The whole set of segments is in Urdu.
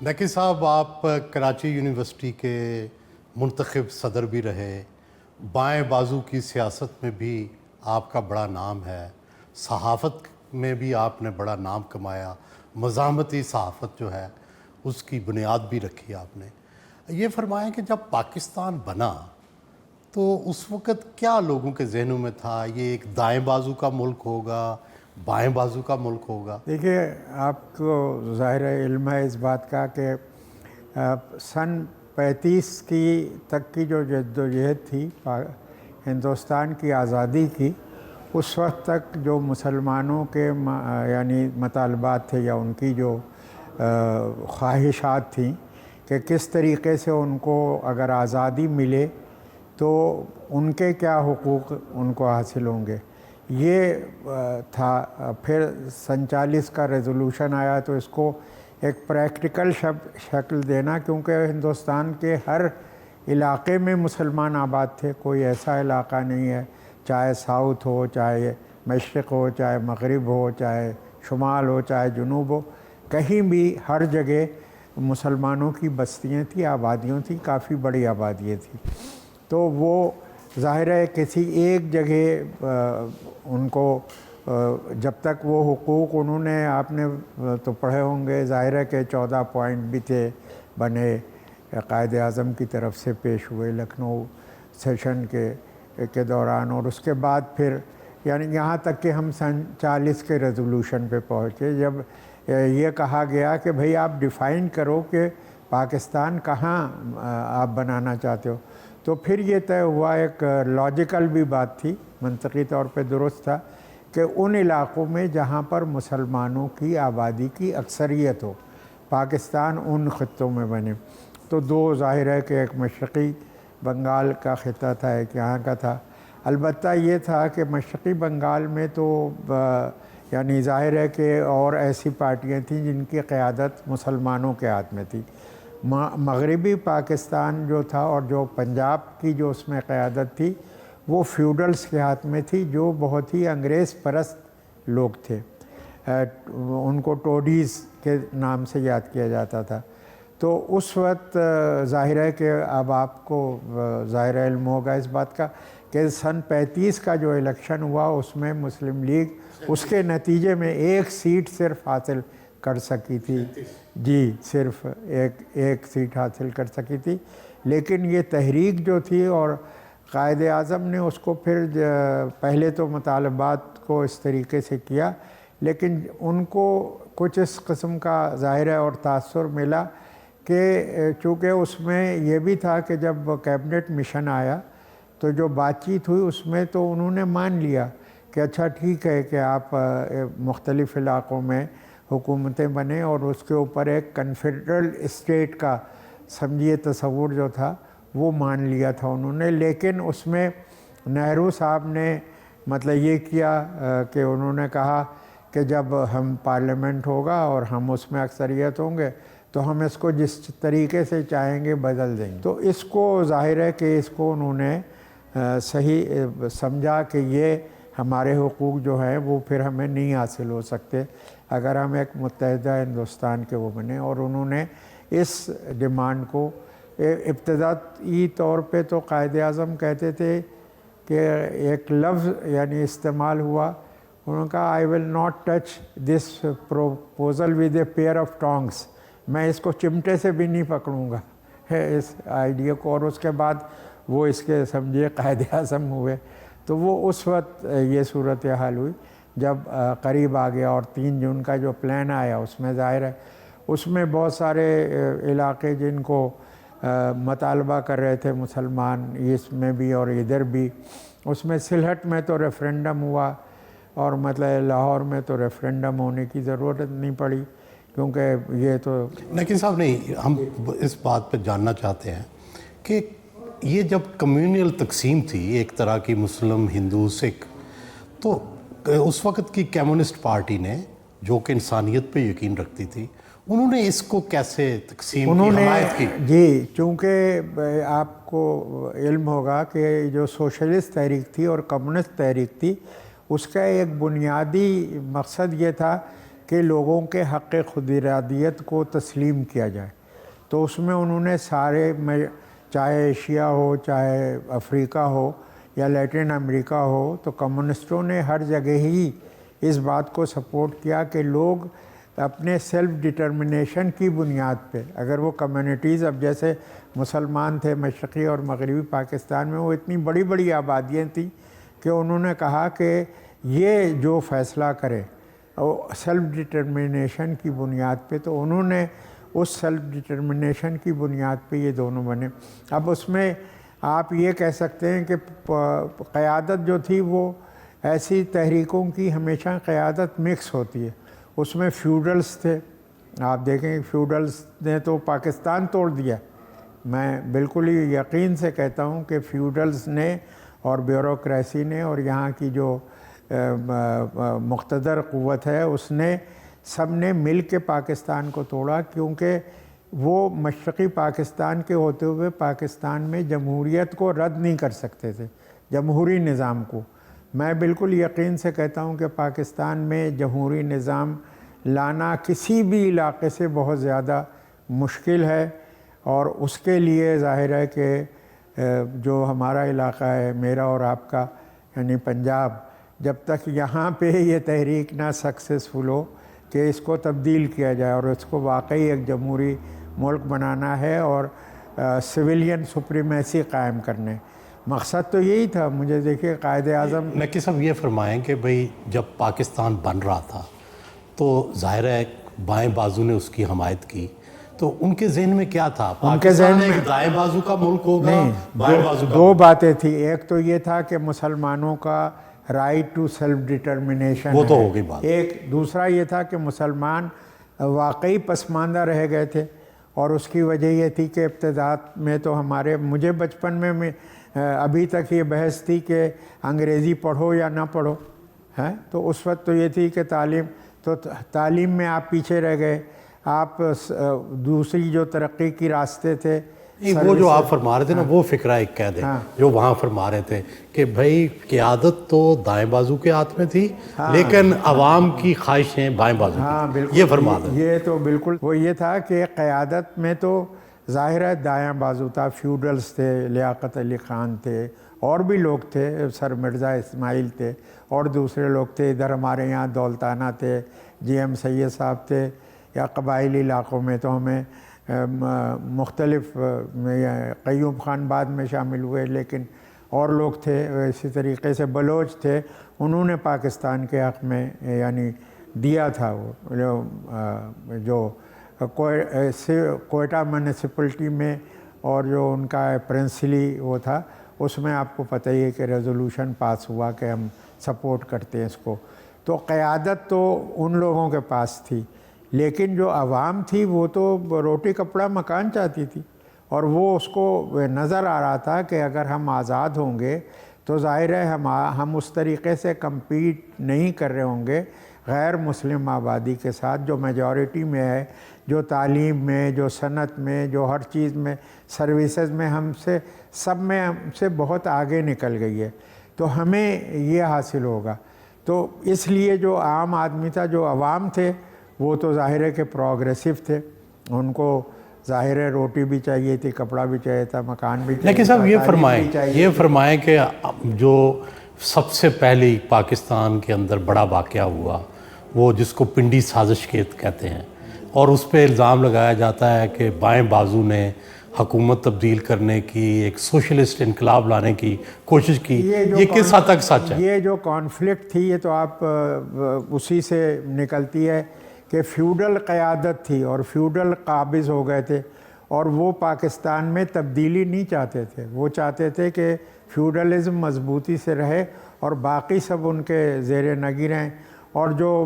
نقی صاحب، آپ کراچی یونیورسٹی کے منتخب صدر بھی رہے، بائیں بازو کی سیاست میں بھی آپ کا بڑا نام ہے، صحافت میں بھی آپ نے بڑا نام کمایا، مزاحمتی صحافت جو ہے اس کی بنیاد بھی رکھی آپ نے۔ یہ فرمائیں کہ جب پاکستان بنا تو اس وقت کیا لوگوں کے ذہنوں میں تھا؟ یہ ایک دائیں بازو کا ملک ہوگا، بائیں بازو کا ملک ہوگا؟ دیکھیے، آپ کو ظاہر علم ہے اس بات کا کہ سن 35 تک کی جو جدوجہد تھی ہندوستان کی آزادی کی، اس وقت تک جو مسلمانوں کے یعنی مطالبات تھے یا ان کی جو خواہشات تھیں کہ کس طریقے سے ان کو اگر آزادی ملے تو ان کے کیا حقوق ان کو حاصل ہوں گے، یہ تھا۔ پھر سن 40 کا ریزولوشن آیا تو اس کو ایک پریکٹیکل شکل دینا، کیونکہ ہندوستان کے ہر علاقے میں مسلمان آباد تھے، کوئی ایسا علاقہ نہیں ہے، چاہے ساؤتھ ہو، چاہے مشرق ہو، چاہے مغرب ہو، چاہے شمال ہو، چاہے جنوب ہو، کہیں بھی ہر جگہ مسلمانوں کی بستیاں تھیں، آبادیاں تھیں، کافی بڑی آبادیاں تھیں۔ تو وہ ظاہر ہے کسی ایک جگہ ان کو جب تک وہ حقوق انہوں نے، آپ نے تو پڑھے ہوں گے، ظاہر ہے کہ 14 پوائنٹ بھی تھے بنے، قائد اعظم کی طرف سے پیش ہوئے لکھنؤ سیشن کے دوران، اور اس کے بعد پھر یعنی یہاں تک کہ ہم سن 40 کے ریزولوشن پہ پہنچے، جب یہ کہا گیا کہ بھئی آپ ڈیفائن کرو کہ پاکستان کہاں آپ بنانا چاہتے ہو، تو پھر یہ طے ہوا، ایک لاجیکل بھی بات تھی، منطقی طور پہ درست تھا کہ ان علاقوں میں جہاں پر مسلمانوں کی آبادی کی اکثریت ہو، پاکستان ان خطوں میں بنے۔ تو دو ظاہر ہے کہ ایک مشرقی بنگال کا خطہ تھا، ایک یہاں کا تھا۔ البتہ یہ تھا کہ مشرقی بنگال میں تو یعنی ظاہر ہے کہ اور ایسی پارٹیاں تھیں جن کی قیادت مسلمانوں کے ہاتھ میں تھی۔ مغربی پاکستان جو تھا اور جو پنجاب کی جو اس میں قیادت تھی، وہ فیوڈلز کے ہاتھ میں تھی، جو بہت ہی انگریز پرست لوگ تھے، ان کو ٹوڈیز کے نام سے یاد کیا جاتا تھا۔ تو اس وقت ظاہر ہے کہ اب آپ کو ظاہر علم ہوگا اس بات کا کہ سن 35 کا جو الیکشن ہوا اس میں مسلم لیگ اس کے نتیجے میں ایک سیٹ صرف حاصل کر سکی تھی، جی صرف ایک سیٹ حاصل کر سکی تھی۔ لیکن یہ تحریک جو تھی، اور قائد اعظم نے اس کو پھر پہلے تو مطالبات کو اس طریقے سے کیا، لیکن ان کو کچھ اس قسم کا ظاہر ہے اور تاثر ملا کہ چونکہ اس میں یہ بھی تھا کہ جب کیبنٹ مشن آیا تو جو بات چیت ہوئی اس میں تو انہوں نے مان لیا کہ اچھا ٹھیک ہے کہ آپ مختلف علاقوں میں حکومتیں بنیں، اور اس کے اوپر ایک کنفیڈرل اسٹیٹ کا سمجھیے تصور جو تھا وہ مان لیا تھا انہوں نے۔ لیکن اس میں نہرو صاحب نے مطلب یہ کیا کہ انہوں نے کہا کہ جب ہم پارلیمنٹ ہوگا اور ہم اس میں اکثریت ہوں گے تو ہم اس کو جس طریقے سے چاہیں گے بدل دیں گے۔ تو اس کو ظاہر ہے کہ اس کو انہوں نے صحیح سمجھا کہ یہ ہمارے حقوق جو ہیں وہ پھر ہمیں نہیں حاصل ہو سکتے اگر ہم ایک متحدہ ہندوستان کے وہ بنیں، اور انہوں نے اس ڈیمانڈ کو ابتدائی طور پہ تو قائد اعظم کہتے تھے کہ ایک لفظ یعنی استعمال ہوا، انہوں نے کہا I will not touch this proposal with a pair of tongs, میں اس کو چمٹے سے بھی نہیں پکڑوں گا اس آئیڈیا کو، اور اس کے بعد وہ اس کے سمجھے قائد اعظم ہوئے۔ تو وہ اس وقت یہ صورتحال ہوئی جب قریب آ گیا، اور 3 جون کا جو پلان آیا اس میں ظاہر ہے اس میں بہت سارے علاقے جن کو مطالبہ کر رہے تھے مسلمان، اس میں بھی اور ادھر بھی، اس میں سلہٹ میں تو ریفرینڈم ہوا، اور مطلب لاہور میں تو ریفرینڈم ہونے کی ضرورت نہیں پڑی کیونکہ یہ تو لیکن صاحب نہیں، ہم اس بات پہ جاننا چاہتے ہیں کہ یہ جب کمیونل تقسیم تھی ایک طرح کی مسلم ہندو سکھ، تو اس وقت کی کمیونسٹ پارٹی نے جو کہ انسانیت پہ یقین رکھتی تھی، انہوں نے اس کو کیسے تقسیم کی، حمایت کی؟ جی چونکہ آپ کو علم ہوگا کہ جو سوشلسٹ تحریک تھی اور کمیونسٹ تحریک تھی، اس کا ایک بنیادی مقصد یہ تھا کہ لوگوں کے حق خود ارادیت کو تسلیم کیا جائے۔ تو اس میں انہوں نے سارے، چاہے ایشیا ہو، چاہے افریقہ ہو یا لیٹن امریکہ ہو، تو کمیونسٹوں نے ہر جگہ ہی اس بات کو سپورٹ کیا کہ لوگ اپنے سیلف ڈٹرمنیشن کی بنیاد پہ، اگر وہ کمیونٹیز، اب جیسے مسلمان تھے مشرقی اور مغربی پاکستان میں، وہ اتنی بڑی بڑی آبادیاں تھیں کہ انہوں نے کہا کہ یہ جو فیصلہ کرے سیلف ڈٹرمنیشن کی بنیاد پہ، تو انہوں نے اس سیلف ڈٹرمنیشن کی بنیاد پہ یہ دونوں بنے۔ اب اس میں آپ یہ کہہ سکتے ہیں کہ قیادت جو تھی وہ ایسی تحریکوں کی ہمیشہ قیادت مکس ہوتی ہے، اس میں فیوڈلز تھے، آپ دیکھیں فیوڈلز نے تو پاکستان توڑ دیا۔ میں بالکل ہی یقین سے کہتا ہوں کہ فیوڈلز نے اور بیوروکریسی نے اور یہاں کی جو مقتدر قوت ہے اس نے، سب نے مل کے پاکستان کو توڑا، کیونکہ وہ مشرقی پاکستان کے ہوتے ہوئے پاکستان میں جمہوریت کو رد نہیں کر سکتے تھے، جمہوری نظام کو۔ میں بالکل یقین سے کہتا ہوں کہ پاکستان میں جمہوری نظام لانا کسی بھی علاقے سے بہت زیادہ مشکل ہے، اور اس کے لیے ظاہر ہے کہ جو ہمارا علاقہ ہے، میرا اور آپ کا، یعنی پنجاب، جب تک یہاں پہ یہ تحریک نہ سکسیسفل ہو کہ اس کو تبدیل کیا جائے اور اس کو واقعی ایک جمہوری ملک بنانا ہے اور سویلین سپریمیسی قائم کرنے، مقصد تو یہی تھا۔ مجھے دیکھیے قائد اعظم، نقی صاحب یہ فرمائیں کہ بھئی جب پاکستان بن رہا تھا تو ظاہر ہے بائیں بازو نے اس کی حمایت کی، تو ان کے ذہن میں کیا تھا؟ ان کے ذہن میں ایک دائیں بازو کا ملک ہوگا، بائیں بازو کا؟ دو باتیں تھیں، ایک تو یہ تھا کہ مسلمانوں کا رائٹ ٹو سیلف ڈٹرمنیشن، وہ تو ہو گئی بات۔ ایک دوسرا یہ تھا کہ مسلمان واقعی پسماندہ رہ گئے تھے، اور اس کی وجہ یہ تھی کہ ابتداء میں تو مجھے بچپن میں ابھی تک یہ بحث تھی کہ انگریزی پڑھو یا نہ پڑھو، ہیں، تو اس وقت تو یہ تھی کہ تعلیم میں آپ پیچھے رہ گئے، آپ دوسری جو ترقی کی راستے تھے، وہ جو آپ فرما رہے تھے نا، وہ فکرہ ایک کہہ دیں جو وہاں فرما رہے تھے کہ بھائی قیادت تو دائیں بازو کے ہاتھ میں تھی، لیکن عوام کی خواہشیں بائیں بازو کی تھیں، یہ فرما دیں۔ یہ تو بالکل وہ یہ تھا کہ قیادت میں تو ظاہر ہے دایاں بازو تھا، فیوڈلز تھے، لیاقت علی خان تھے، اور بھی لوگ تھے، سر مرزا اسماعیل تھے، اور دوسرے لوگ تھے، ادھر ہمارے یہاں دولتانہ تھے، جی ایم سید صاحب تھے، یا قبائلی علاقوں میں تو ہمیں مختلف، قیوم خان بعد میں شامل ہوئے، لیکن اور لوگ تھے، اسی طریقے سے بلوچ تھے، انہوں نے پاکستان کے حق میں یعنی دیا تھا، وہ جو کوئٹہ میونسپلٹی میں، اور جو ان کا پرنسلی وہ تھا، اس میں آپ کو پتہ ہی ہے کہ ریزولوشن پاس ہوا کہ ہم سپورٹ کرتے ہیں اس کو۔ تو قیادت تو ان لوگوں کے پاس تھی، لیکن جو عوام تھی وہ تو روٹی کپڑا مکان چاہتی تھی، اور وہ اس کو نظر آ رہا تھا کہ اگر ہم آزاد ہوں گے تو ظاہر ہے ہم اس طریقے سے کمپیٹ نہیں کر رہے ہوں گے غیر مسلم آبادی کے ساتھ، جو میجورٹی میں ہے، جو تعلیم میں، جو صنعت میں، جو ہر چیز میں، سروسز میں، ہم سے بہت آگے نکل گئی ہے، تو ہمیں یہ حاصل ہوگا۔ تو اس لیے جو عام آدمی تھا، جو عوام تھے، وہ تو ظاہر ہے کہ پروگریسو تھے، ان کو ظاہر ہے روٹی بھی چاہیے تھی، کپڑا بھی چاہیے تھا، مکان بھی چاہیے تھا، لیکن صاحب یہ تعلیم فرمائیں کہ جو سب سے پہلی پاکستان کے اندر بڑا واقعہ ہوا، وہ جس کو پنڈی سازش کہتے ہیں، اور اس پہ الزام لگایا جاتا ہے کہ بائیں بازو نے حکومت تبدیل کرنے کی، ایک سوشلسٹ انقلاب لانے کی کوشش کی، یہ کس حد تک سچ ہے؟ یہ جو کانفلکٹ تھی، یہ تو آپ اسی سے نکلتی ہے کہ فیوڈل قیادت تھی اور فیوڈل قابض ہو گئے تھے، اور وہ پاکستان میں تبدیلی نہیں چاہتے تھے، وہ چاہتے تھے کہ فیوڈلزم مضبوطی سے رہے اور باقی سب ان کے زیر نگی رہیں، اور جو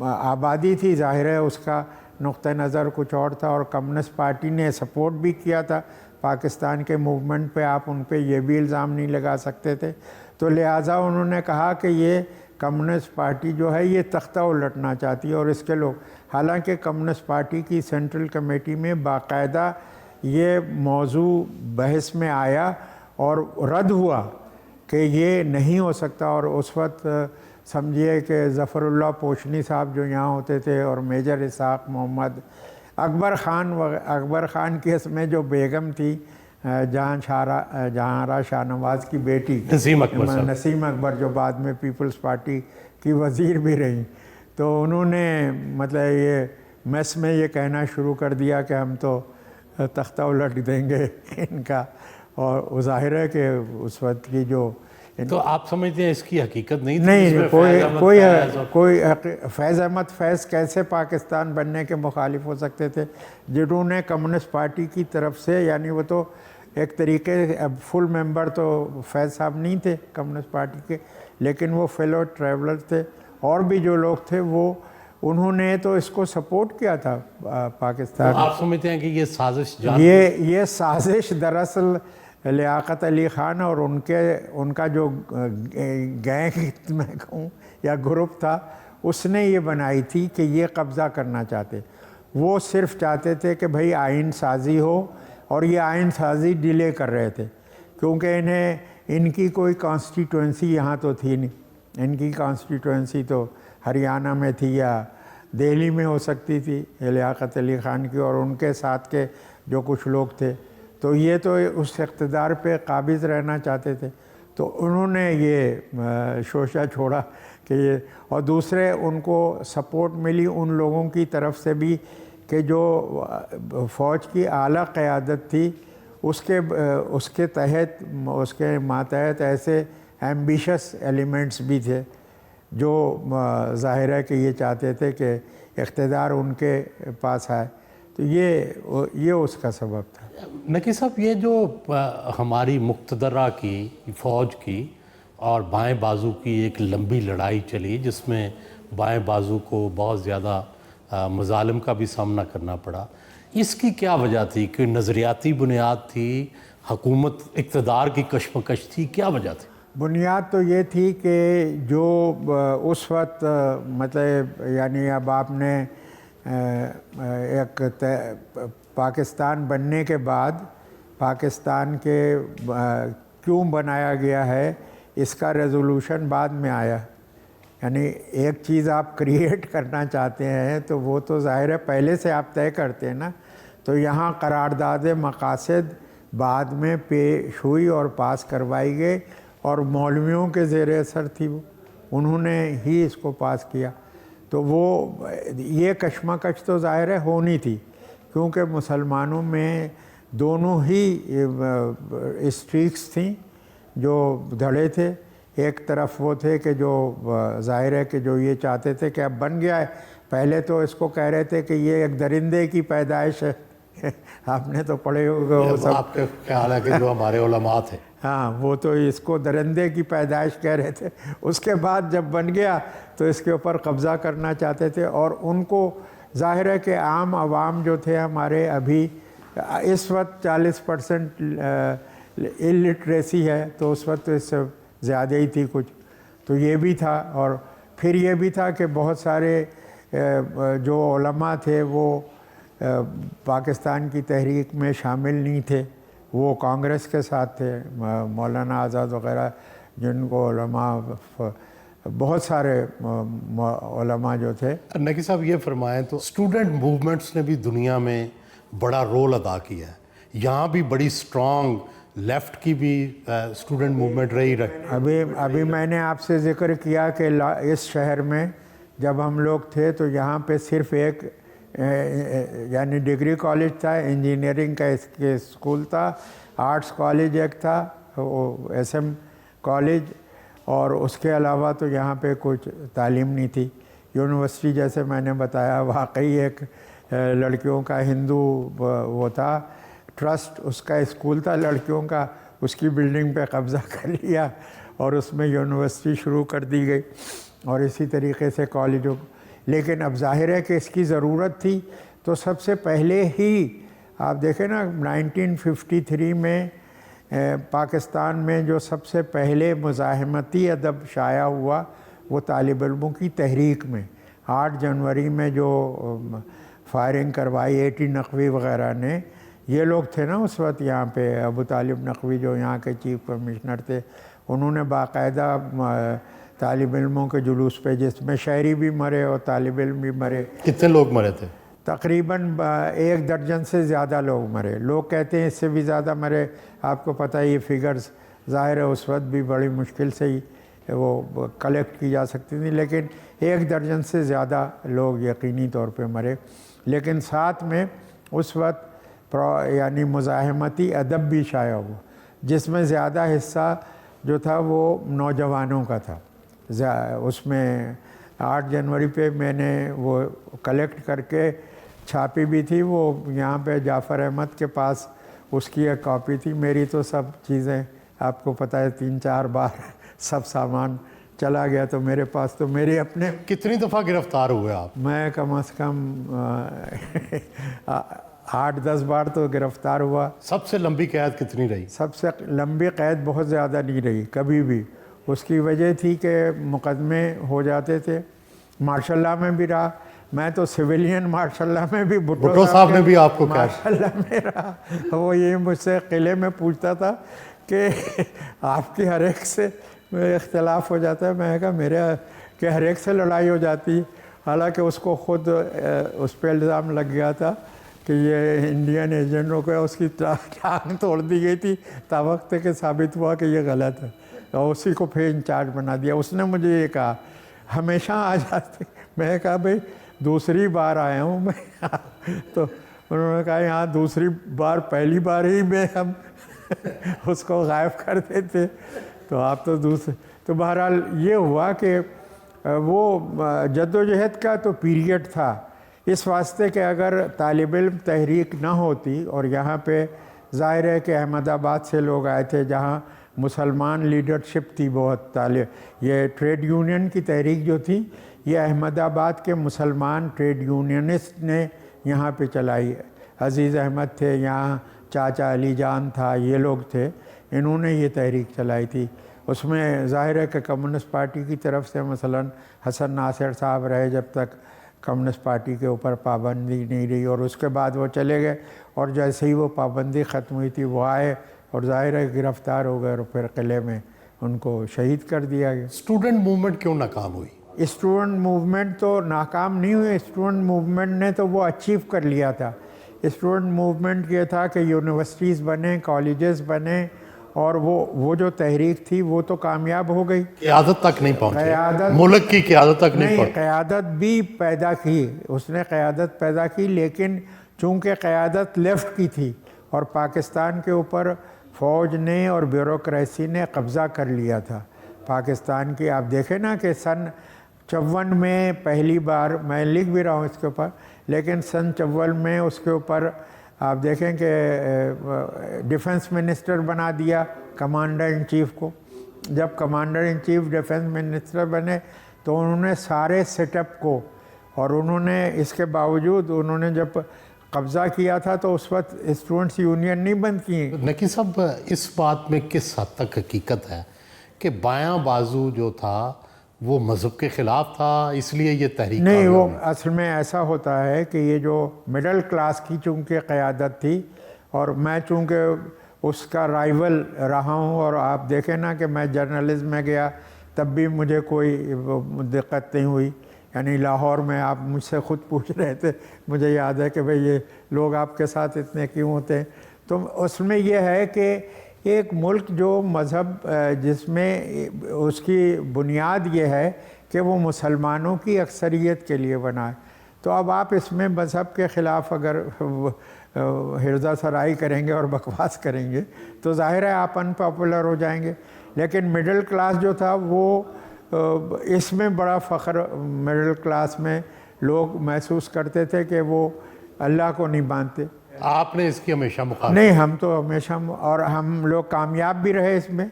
آبادی تھی ظاہر ہے اس کا نقطہ نظر کچھ اور تھا، اور کمیونسٹ پارٹی نے سپورٹ بھی کیا تھا پاکستان کے موومنٹ پہ، آپ ان پہ یہ بھی الزام نہیں لگا سکتے تھے، تو لہٰذا انہوں نے کہا کہ یہ کمیونسٹ پارٹی جو ہے یہ تختہ الٹنا چاہتی ہے، اور اس کے لوگ، حالانکہ کمیونسٹ پارٹی کی سینٹرل کمیٹی میں باقاعدہ یہ موضوع بحث میں آیا اور رد ہوا کہ یہ نہیں ہو سکتا، اور اس وقت سمجھیے کہ ظفر اللہ پوشنی صاحب جو یہاں ہوتے تھے اور میجر اسحاق محمد، اکبر خان کی اس میں جو بیگم تھی جہاں شاہ نواز کی بیٹی نسیم اکبر صاحب، نسیم اکبر، جو بعد میں پیپلز پارٹی کی وزیر بھی رہیں، تو انہوں نے مطلب یہ میس میں یہ کہنا شروع کر دیا کہ ہم تو تختہ الٹ دیں گے ان کا، اور ظاہر ہے کہ اس وقت کی جو تو آپ سمجھتے ہیں اس کی حقیقت نہیں تھی؟ نہیں، کوئی فیض احمد فیض کیسے پاکستان بننے کے مخالف ہو سکتے تھے، جنہوں نے کمیونسٹ پارٹی کی طرف سے، یعنی وہ تو ایک طریقے فل ممبر تو فیض صاحب نہیں تھے کمیونسٹ پارٹی کے، لیکن وہ فیلو ٹریولر تھے، اور بھی جو لوگ تھے وہ انہوں نے تو اس کو سپورٹ کیا تھا پاکستان۔ آپ سمجھتے ہیں کہ یہ سازش یہ سازش دراصل لیاقت علی خان اور ان کا جو گینگ میں کہوں یا گروپ تھا، اس نے یہ بنائی تھی کہ یہ قبضہ کرنا چاہتے، وہ صرف چاہتے تھے کہ بھئی آئین سازی ہو، اور یہ آئین سازی ڈیلے کر رہے تھے کیونکہ ان کی کوئی کانسٹیٹوئنسی یہاں تو تھی نہیں، ان کی کانسٹیٹوئنسی تو ہریانہ میں تھی یا دہلی میں ہو سکتی تھی لیاقت علی خان کی اور ان کے ساتھ کے جو کچھ لوگ تھے، تو یہ تو اس اقتدار پہ قابض رہنا چاہتے تھے، تو انہوں نے یہ شوشہ چھوڑا کہ یہ، اور دوسرے ان کو سپورٹ ملی ان لوگوں کی طرف سے بھی کہ جو فوج کی اعلیٰ قیادت تھی، اس کے تحت، اس کے ماتحت ایسے ایمبیشس ایلیمنٹس بھی تھے جو ظاہر ہے کہ یہ چاہتے تھے کہ اقتدار ان کے پاس آئے، تو یہ اس کا سبب تھا۔ نقی صاحب، یہ جو ہماری مقتدرہ کی فوج کی اور بائیں بازو کی ایک لمبی لڑائی چلی، جس میں بائیں بازو کو بہت زیادہ مظالم کا بھی سامنا کرنا پڑا، اس کی کیا وجہ تھی؟ کہ نظریاتی بنیاد تھی، حکومت اقتدار کی کشمکش تھی، کیا وجہ تھی؟ بنیاد تو یہ تھی کہ جو اس وقت مطلب یعنی اب آپ نے ایک پاکستان بننے کے بعد پاکستان کے کیوں بنایا گیا ہے اس کا ریزولوشن بعد میں آیا، یعنی ایک چیز آپ کریٹ کرنا چاہتے ہیں تو وہ تو ظاہر ہے پہلے سے آپ طے کرتے ہیں نا، تو یہاں قرارداد مقاصد بعد میں پیش ہوئی اور پاس کروائی گئی، اور مولویوں کے زیر اثر تھی وہ، انہوں نے ہی اس کو پاس کیا، تو وہ یہ کشمکش تو ظاہر ہے ہونی تھی، کیونکہ مسلمانوں میں دونوں ہی اسٹریکس تھیں جو دھڑے تھے، ایک طرف وہ تھے کہ جو ظاہر ہے کہ جو یہ چاہتے تھے کہ اب بن گیا ہے، پہلے تو اس کو کہہ رہے تھے کہ یہ ایک درندے کی پیدائش ہے، آپ نے تو پڑھے ہوگا وہ سب، آپ کے خیال ہے کہ جو ہمارے علماء تھے، ہاں وہ تو اس کو درندے کی پیدائش کہہ رہے تھے، اس کے بعد جب بن گیا تو اس کے اوپر قبضہ کرنا چاہتے تھے، اور ان کو ظاہر ہے کہ عام عوام جو تھے ہمارے، ابھی اس وقت 40% الٹریسی ہے، تو اس وقت اس سے زیادہ ہی تھی کچھ، تو یہ بھی تھا، اور پھر یہ بھی تھا کہ بہت سارے جو علماء تھے وہ پاکستان کی تحریک میں شامل نہیں تھے، وہ کانگریس کے ساتھ تھے، مولانا آزاد وغیرہ، جن کو علماء بہت سارے علماء جو تھے۔ نقی صاحب یہ فرمائیں تو اسٹوڈنٹ موومنٹس نے بھی دنیا میں بڑا رول ادا کیا ہے، یہاں بھی بڑی اسٹرانگ لیفٹ کی بھی اسٹوڈنٹ موومنٹ رہی۔ ابھی میں نے آپ سے ذکر کیا کہ اس شہر میں جب ہم لوگ تھے تو یہاں پہ صرف ایک یعنی ڈگری کالج تھا، انجینئرنگ کا اسکول تھا، آرٹس کالج ایک تھا، ایس ایم کالج، اور اس کے علاوہ تو یہاں پہ کچھ تعلیم نہیں تھی۔ یونیورسٹی جیسے میں نے بتایا واقعی ایک لڑکیوں کا ہندو وہ تھا ٹرسٹ، اس کا اسکول تھا لڑکیوں کا، اس کی بلڈنگ پہ قبضہ کر لیا اور اس میں یونیورسٹی شروع کر دی گئی، اور اسی طریقے سے کالجوں، لیکن اب ظاہر ہے کہ اس کی ضرورت تھی، تو سب سے پہلے ہی آپ دیکھیں نا 1953 میں پاکستان میں جو سب سے پہلے مزاحمتی ادب شائع ہوا وہ طالب علموں کی تحریک میں، 8 جنوری میں جو فائرنگ کروائی اے ٹی نقوی وغیرہ نے، یہ لوگ تھے نا اس وقت یہاں پہ، ابو طالب نقوی جو یہاں کے چیف کمشنر تھے، انہوں نے باقاعدہ طالب علموں کے جلوس پہ، جس میں شہری بھی مرے اور طالب علم بھی مرے. کتنے لوگ مرے تھے؟ تقریباً 1 درجن سے زیادہ لوگ مرے. لوگ کہتے ہیں اس سے بھی زیادہ مرے. آپ کو پتہ ہے یہ فگرز ظاہر ہے اس وقت بھی بڑی مشکل سے ہی وہ کلیکٹ کی جا سکتی تھیں، لیکن 1 درجن سے زیادہ لوگ یقینی طور پہ مرے. لیکن ساتھ میں اس وقت یعنی مزاحمتی ادب بھی شائع ہوا، جس میں زیادہ حصہ جو تھا وہ نوجوانوں کا تھا. اس میں 8 جنوری پہ میں نے وہ کلیکٹ کر کے چھاپی بھی تھی. وہ یہاں پہ جعفر احمد کے پاس اس کی ایک کاپی تھی. میری تو سب چیزیں آپ کو پتہ ہے 3-4 بار سب سامان چلا گیا، تو میرے پاس تو میری اپنے. کتنی دفعہ گرفتار ہوئے آپ؟ میں کم از کم 8-10 بار تو گرفتار ہوا. سب سے لمبی قید کتنی رہی؟ سب سے لمبی قید بہت زیادہ نہیں رہی کبھی بھی. اس کی وجہ تھی کہ مقدمے ہو جاتے تھے. مارشاء اللہ میں بھی رہا میں، تو سویلین مارشاء اللہ میں بھی بھٹو صاحب نے بھی آپ کو کیا؟ مارشاء اللہ میں رہا. وہ یہ مجھ سے قلعے میں پوچھتا تھا کہ آپ کی ہر ایک سے اختلاف ہو جاتا ہے. میں نے کہا میرے کہ ہر ایک سے لڑائی ہو جاتی. حالانکہ اس کو خود اس پہ الزام لگ گیا تھا کہ یہ انڈین ایجنٹوں کو اس کی ٹانگ توڑ دی گئی تھی. تا وقت کہ ثابت ہوا کہ یہ غلط ہے، اور اسی کو پھر انچارج بنا دیا. اس نے مجھے یہ کہا ہمیشہ آ جاتے. میں نے کہا بھائی دوسری بار آیا ہوں میں. تو انہوں نے کہا یہاں دوسری بار پہلی بار ہی میں ہم اس کو غائب کر دیتے، تو آپ تو تو بہرحال یہ ہوا کہ وہ جد و جہد کا تو پیریڈ تھا. اس واسطے کہ اگر طالب علم تحریک نہ ہوتی، اور یہاں پہ ظاہر ہے کہ احمد آباد سے لوگ آئے تھے جہاں مسلمان لیڈرشپ تھی بہت. یہ ٹریڈ یونین کی تحریک جو تھی یہ احمد آباد کے مسلمان ٹریڈ یونینسٹ نے یہاں پہ چلائی. عزیز احمد تھے یہاں، چاچا علی جان تھا، یہ لوگ تھے، انہوں نے یہ تحریک چلائی تھی. اس میں ظاہر ہے کہ کمیونسٹ پارٹی کی طرف سے مثلا حسن ناصر صاحب رہے جب تک کمیونسٹ پارٹی کے اوپر پابندی نہیں رہی، اور اس کے بعد وہ چلے گئے، اور جیسے ہی وہ پابندی ختم ہوئی تھی وہ آئے اور ظاہر ہے گرفتار ہو گئے، اور پھر قلعے میں ان کو شہید کر دیا گیا. اسٹوڈنٹ موومنٹ کیوں ناکام ہوئی؟ اسٹوڈنٹ موومنٹ تو ناکام نہیں ہوئی. اسٹوڈنٹ موومنٹ نے تو وہ اچیو کر لیا تھا. اسٹوڈنٹ موومنٹ یہ تھا کہ یونیورسٹیز بنے، کالجز بنے، اور وہ جو تحریک تھی وہ تو کامیاب ہو گئی. قیادت تک نہیں پہنچی، ملک کی قیادت تک نہیں پہنچی. قیادت بھی پیدا کی، اس نے قیادت پیدا کی، لیکن چونکہ قیادت لیفٹ کی تھی اور پاکستان کے اوپر فوج نے اور بیوروکریسی نے قبضہ کر لیا تھا پاکستان کی. آپ دیکھیں نا کہ سن 54 میں پہلی بار، میں لکھ بھی رہا ہوں اس کے اوپر، لیکن سن 54 میں اس کے اوپر آپ دیکھیں کہ ڈیفنس منسٹر بنا دیا کمانڈر ان چیف کو. جب commander in chief defence minister بنے تو انہوں نے سارے سیٹ اپ کو، اور انہوں نے اس کے باوجود انہوں نے جب قبضہ کیا تھا تو اس وقت اسٹوڈنٹس یونین نہیں بند کی. نقی صاحب اس بات میں کس حد تک حقیقت ہے کہ بایاں بازو جو تھا وہ مذہب کے خلاف تھا، اس لیے یہ تحریک نہیں؟ وہ اصل میں ایسا ہوتا ہے کہ یہ جو مڈل کلاس کی چونکہ قیادت تھی، اور میں چونکہ اس کا رائیول رہا ہوں، اور آپ دیکھیں نا کہ میں جرنلزم میں گیا تب بھی مجھے کوئی دقت نہیں ہوئی. یعنی لاہور میں آپ مجھ سے خود پوچھ رہے تھے، مجھے یاد ہے کہ بھئی یہ لوگ آپ کے ساتھ اتنے کیوں ہوتے ہیں. تو اس میں یہ ہے کہ ایک ملک جو مذہب جس میں اس کی بنیاد یہ ہے کہ وہ مسلمانوں کی اکثریت کے لیے بنا ہے، تو اب آپ اس میں مذہب کے خلاف اگر ہرزہ سرائی کریں گے اور بکواس کریں گے تو ظاہر ہے آپ ان پاپولر ہو جائیں گے. لیکن مڈل کلاس جو تھا وہ اس میں بڑا فخر مڈل کلاس میں لوگ محسوس کرتے تھے کہ وہ اللہ کو نہیں مانتے. آپ نے اس کی ہمیشہ مخالفت؟ نہیں، ہم تو ہمیشہ، اور ہم لوگ کامیاب بھی رہے اس میں،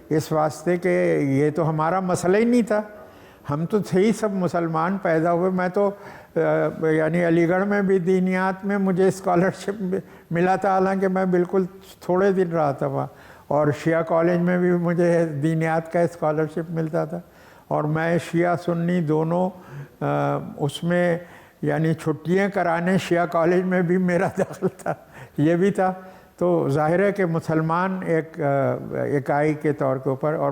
اس واسطے کہ یہ تو ہمارا مسئلہ ہی نہیں تھا. ہم تو تھے ہی سب مسلمان پیدا ہوئے. میں تو یعنی علی گڑھ میں بھی دینیات میں مجھے اسکالرشپ ملا تھا، حالانکہ میں بالکل تھوڑے دن رہا تھا وہاں، اور شیعہ کالج میں بھی مجھے دینیات کا اسکالرشپ ملتا تھا. اور میں شیعہ سنی دونوں اس میں یعنی چھٹیاں کرانے شیعہ کالج میں بھی میرا دخل تھا، یہ بھی تھا. تو ظاہر ہے کہ مسلمان ایک اکائی کے طور کے اوپر، اور